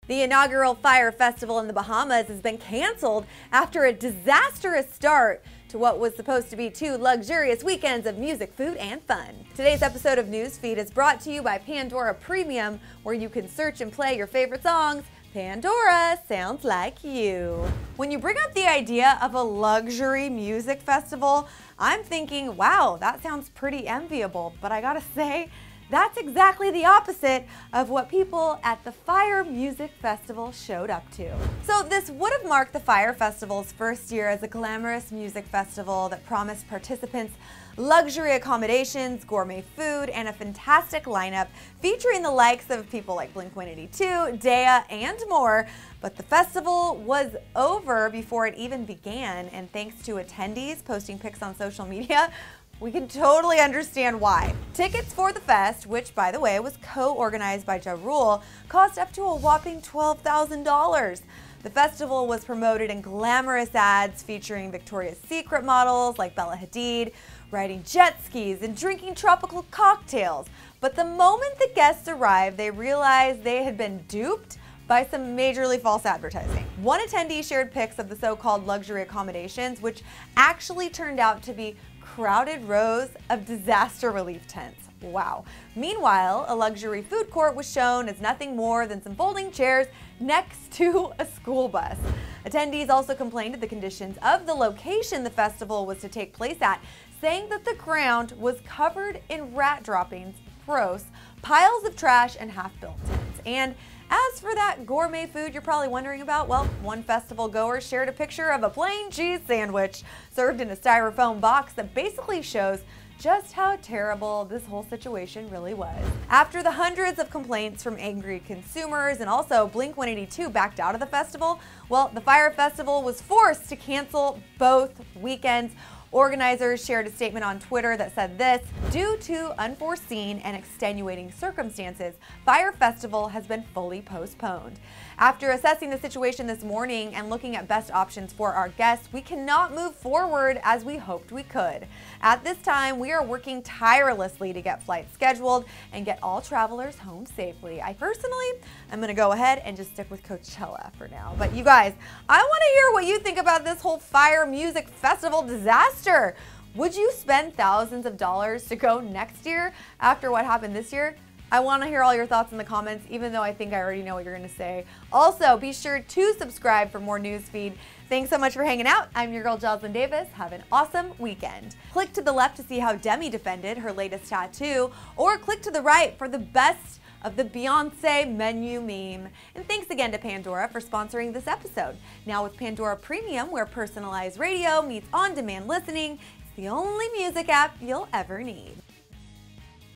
The inaugural Fyre Festival in the Bahamas has been canceled after a disastrous start to what was supposed to be 2 luxurious weekends of music, food, and fun. Today's episode of Newsfeed is brought to you by Pandora Premium, where you can search and play your favorite songs. Pandora sounds like you. When you bring up the idea of a luxury music festival, I'm thinking, wow, that sounds pretty enviable, but I gotta say, that's exactly the opposite of what people at the Fyre Music Festival showed up to. So this would have marked the Fyre Festival's first year as a glamorous music festival that promised participants luxury accommodations, gourmet food, and a fantastic lineup featuring the likes of people like Blink-182, Dea, and more. But the festival was over before it even began, and thanks to attendees posting pics on social media, we can totally understand why. Tickets for the fest, which by the way was co-organized by Ja Rule, cost up to a whopping $12,000. The festival was promoted in glamorous ads featuring Victoria's Secret models like Bella Hadid, riding jet skis and drinking tropical cocktails. But the moment the guests arrived, they realized they had been duped by some majorly false advertising. One attendee shared pics of the so-called luxury accommodations, which actually turned out to be crowded rows of disaster relief tents. Wow. Meanwhile, a luxury food court was shown as nothing more than some folding chairs next to a school bus. Attendees also complained of the conditions of the location the festival was to take place at, saying that the ground was covered in rat droppings, gross, piles of trash, and half-built tents. And as for that gourmet food you're probably wondering about, well, one festival goer shared a picture of a plain cheese sandwich served in a styrofoam box that basically shows just how terrible this whole situation really was. After the hundreds of complaints from angry consumers and also Blink-182 backed out of the festival, well, the Fyre Festival was forced to cancel both weekends. Organizers shared a statement on Twitter that said this: "Due to unforeseen and extenuating circumstances, Fyre Festival has been fully postponed. After assessing the situation this morning and looking at best options for our guests, we cannot move forward as we hoped we could. At this time, we are working tirelessly to get flights scheduled and get all travelers home safely." I personally am going to go ahead and just stick with Coachella for now. But you guys, I want to hear what you think about this whole Fyre Music Festival disaster. Would you spend thousands of dollars to go next year after what happened this year? I want to hear all your thoughts in the comments, even though I think I already know what you're going to say. Also, be sure to subscribe for more news feed. Thanks so much for hanging out. I'm your girl, Jocelyn Davis. Have an awesome weekend. Click to the left to see how Demi defended her latest tattoo, or click to the right for the best of the Beyonce menu meme. And thanks again to Pandora for sponsoring this episode. Now with Pandora Premium, where personalized radio meets on-demand listening, it's the only music app you'll ever need.